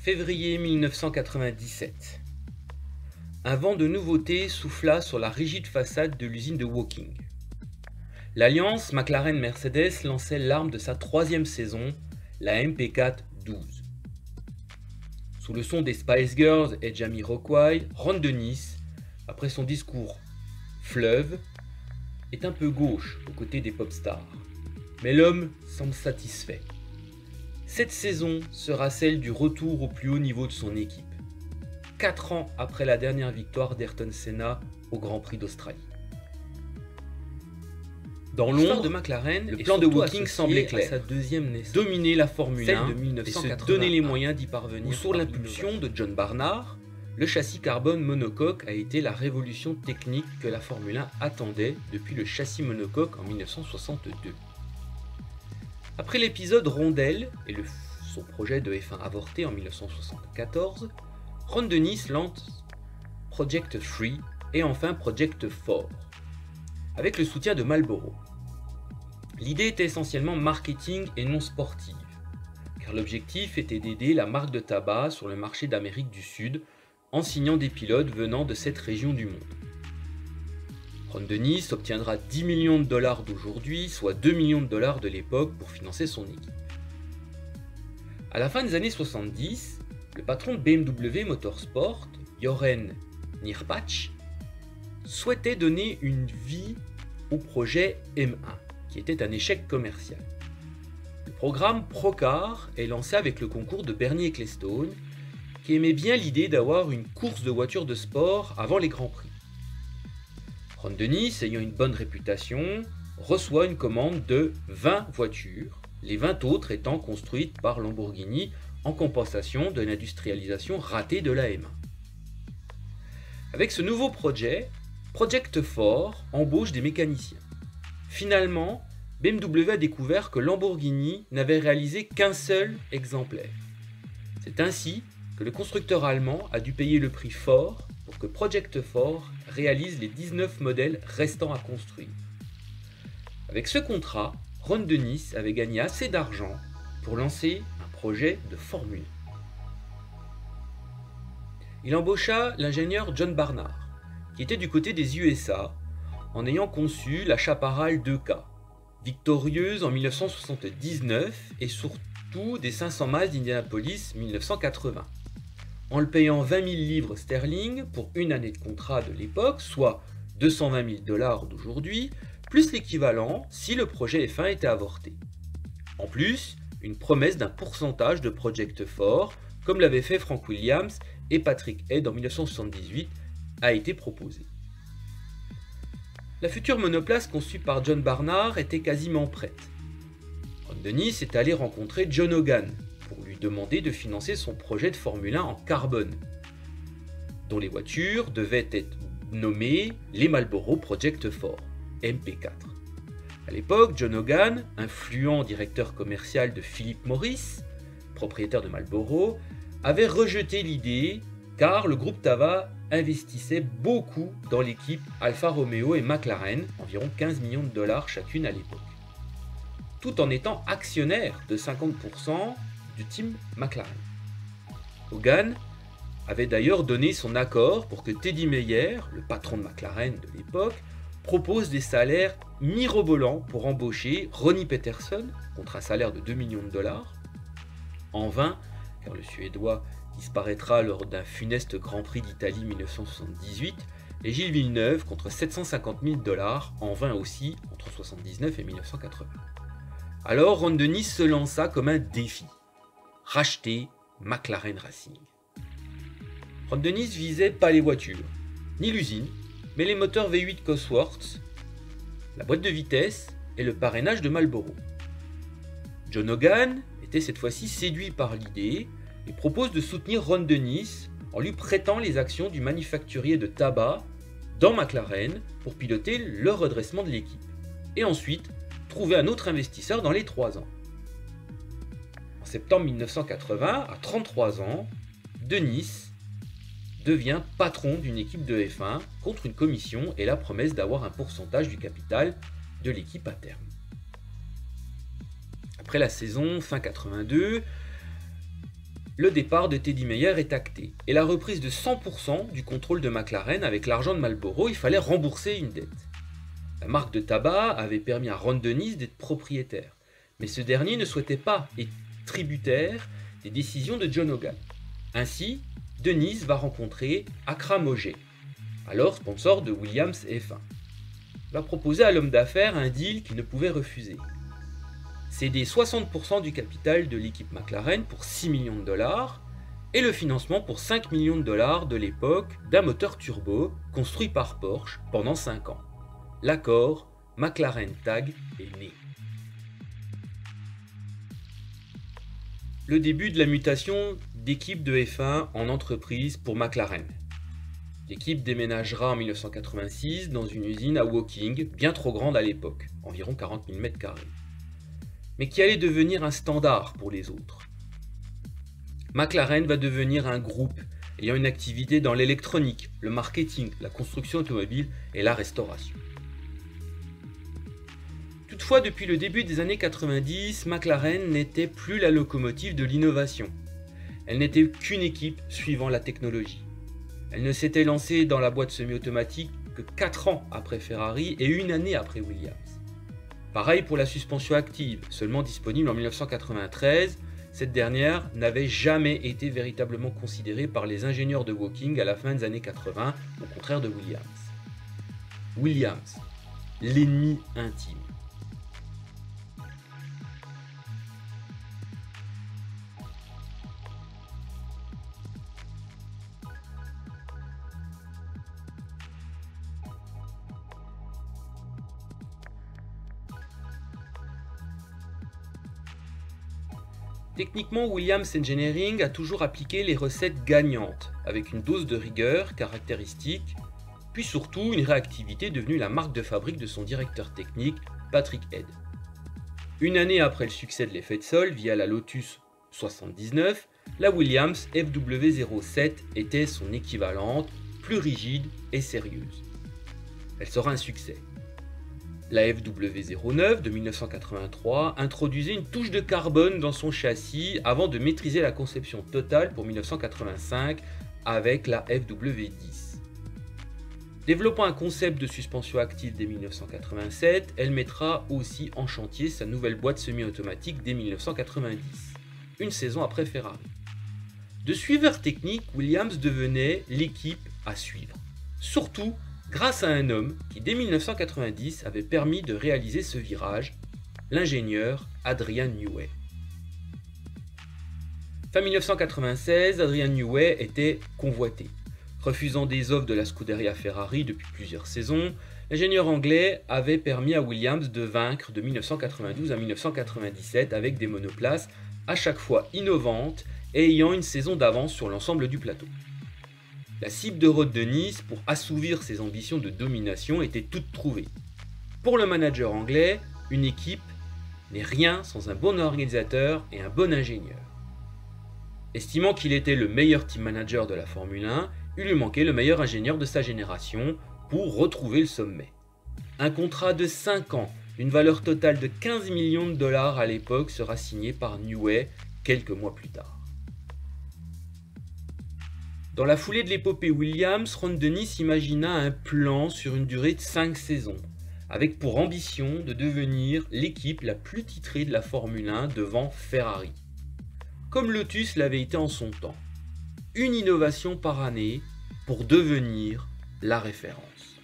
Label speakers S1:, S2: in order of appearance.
S1: Février 1997. Un vent de nouveautés souffla sur la rigide façade de l'usine de Woking. L'alliance McLaren-Mercedes lançait l'arme de sa troisième saison, la MP4-12. Sous le son des Spice Girls et Jamiroquai, Ron Dennis, après son discours fleuve, est un peu gauche aux côtés des pop stars. Mais l'homme semble satisfait. Cette saison sera celle du retour au plus haut niveau de son équipe. 4 ans après la dernière victoire d'Ayrton Senna au Grand Prix d'Australie. Dans l'ombre de McLaren, le plan de Woking semblait clair. Sa deuxième naissance, dominer la Formule 1 et se donner les moyens d'y parvenir. Ou sous l'impulsion de John Barnard, le châssis carbone monocoque a été la révolution technique que la Formule 1 attendait depuis le châssis monocoque en 1962. Après l'épisode Rondelle et son projet de F1 avorté en 1974, Ron Dennis lance Project 3 et enfin Project 4, avec le soutien de Marlboro. L'idée était essentiellement marketing et non sportive, car l'objectif était d'aider la marque de tabac sur le marché d'Amérique du Sud en signant des pilotes venant de cette région du monde. Ron Dennis obtiendra 10 millions de dollars d'aujourd'hui, soit 2 millions de dollars de l'époque pour financer son équipe. À la fin des années 70, le patron de BMW Motorsport, Jochen Nierpach, souhaitait donner une vie au projet M1, qui était un échec commercial. Le programme Procar est lancé avec le concours de Bernie Ecclestone, qui aimait bien l'idée d'avoir une course de voitures de sport avant les Grands Prix. Ron Dennis, ayant une bonne réputation, reçoit une commande de 20 voitures, les 20 autres étant construites par Lamborghini en compensation de l'industrialisation ratée de la M1. Avec ce nouveau projet, Project 4 embauche des mécaniciens. Finalement, BMW a découvert que Lamborghini n'avait réalisé qu'un seul exemplaire. C'est ainsi que le constructeur allemand a dû payer le prix fort pour que Project 4 réalise les 19 modèles restants à construire. Avec ce contrat, Ron Dennis avait gagné assez d'argent pour lancer un projet de Formule 1. Il embaucha l'ingénieur John Barnard, qui était du côté des USA, en ayant conçu la Chaparral 2K, victorieuse en 1979 et surtout des 500 miles d'Indianapolis 1980. En le payant 20 000 livres sterling pour une année de contrat de l'époque, soit 220 000 dollars d'aujourd'hui, plus l'équivalent si le projet F1 était avorté. En plus, une promesse d'un pourcentage de Project 4, comme l'avaient fait Frank Williams et Patrick Head en 1978, a été proposée. La future monoplace conçue par John Barnard était quasiment prête. Ron Dennis est allé rencontrer John Hogan pour lui demander de financer son projet de Formule 1 en carbone, dont les voitures devaient être nommées les Marlboro Project 4, MP4. À l'époque, John Hogan, influent directeur commercial de Philip Morris, propriétaire de Marlboro, avait rejeté l'idée car le groupe Tava investissait beaucoup dans l'équipe Alfa Romeo et McLaren, environ 15 millions de dollars chacune à l'époque, tout en étant actionnaire de 50% du team McLaren. Hogan avait d'ailleurs donné son accord pour que Teddy Meyer, le patron de McLaren de l'époque, propose des salaires mirobolants pour embaucher Ronnie Peterson contre un salaire de 2 millions de dollars. En vain, car le Suédois disparaîtra lors d'un funeste Grand Prix d'Italie 1978, et Gilles Villeneuve contre 750 000 dollars, en vain aussi entre 1979 et 1980. Alors Ron Dennis se lança comme un défi: racheter McLaren Racing. Ron Dennis visait pas les voitures, ni l'usine, mais les moteurs V8 Cosworth, la boîte de vitesse et le parrainage de Marlboro. John Hogan était cette fois-ci séduit par l'idée et propose de soutenir Ron Dennis en lui prêtant les actions du manufacturier de tabac dans McLaren pour piloter le redressement de l'équipe, et ensuite trouver un autre investisseur dans les 3 ans. En septembre 1980, à 33 ans, Dennis devient patron d'une équipe de F1 contre une commission et la promesse d'avoir un pourcentage du capital de l'équipe à terme. Après la saison fin 82, le départ de Teddy Meyer est acté et la reprise de 100% du contrôle de McLaren avec l'argent de Marlboro. Il fallait rembourser une dette. La marque de tabac avait permis à Ron Dennis d'être propriétaire, mais ce dernier ne souhaitait pas être tributaire des décisions de John Hogan. Ainsi, Dennis va rencontrer Akram Hoxhey, alors sponsor de Williams F1. Il va proposer à l'homme d'affaires un deal qu'il ne pouvait refuser. Céder 60% du capital de l'équipe McLaren pour 6 millions de dollars et le financement pour 5 millions de dollars de l'époque d'un moteur turbo construit par Porsche pendant 5 ans. L'accord McLaren Tag est né. Le début de la mutation d'équipe de F1 en entreprise pour McLaren. L'équipe déménagera en 1986 dans une usine à Woking, bien trop grande à l'époque, environ 40 000 m², mais qui allait devenir un standard pour les autres. McLaren va devenir un groupe ayant une activité dans l'électronique, le marketing, la construction automobile et la restauration. Toutefois, depuis le début des années 90, McLaren n'était plus la locomotive de l'innovation. Elle n'était qu'une équipe suivant la technologie. Elle ne s'était lancée dans la boîte semi-automatique que 4 ans après Ferrari et 1 année après Williams. Pareil pour la suspension active, seulement disponible en 1993, cette dernière n'avait jamais été véritablement considérée par les ingénieurs de Woking à la fin des années 80, au contraire de Williams. Williams, l'ennemi intime. Techniquement, Williams Engineering a toujours appliqué les recettes gagnantes, avec une dose de rigueur caractéristique, puis surtout une réactivité devenue la marque de fabrique de son directeur technique, Patrick Head. 1 année après le succès de l'effet de sol via la Lotus 79, la Williams FW07 était son équivalente, plus rigide et sérieuse. Elle sera un succès. La FW09 de 1983 introduisait une touche de carbone dans son châssis avant de maîtriser la conception totale pour 1985 avec la FW10. Développant un concept de suspension active dès 1987, elle mettra aussi en chantier sa nouvelle boîte semi-automatique dès 1990, une saison après Ferrari. De suiveur technique, Williams devenait l'équipe à suivre, surtout grâce à un homme qui dès 1990 avait permis de réaliser ce virage, l'ingénieur Adrian Newey. Fin 1996, Adrian Newey était convoité. Refusant des offres de la Scuderia Ferrari depuis plusieurs saisons, l'ingénieur anglais avait permis à Williams de vaincre de 1992 à 1997 avec des monoplaces à chaque fois innovantes et ayant une saison d'avance sur l'ensemble du plateau. La cible de Ron Dennis pour assouvir ses ambitions de domination était toute trouvée. Pour le manager anglais, une équipe n'est rien sans un bon organisateur et un bon ingénieur. Estimant qu'il était le meilleur team manager de la Formule 1, il lui manquait le meilleur ingénieur de sa génération pour retrouver le sommet. Un contrat de 5 ans, d'une valeur totale de 15 millions de dollars à l'époque, sera signé par Newey quelques mois plus tard. Dans la foulée de l'épopée Williams, Ron Dennis imagina un plan sur une durée de 5 saisons, avec pour ambition de devenir l'équipe la plus titrée de la Formule 1 devant Ferrari, comme Lotus l'avait été en son temps. Une innovation par année pour devenir la référence.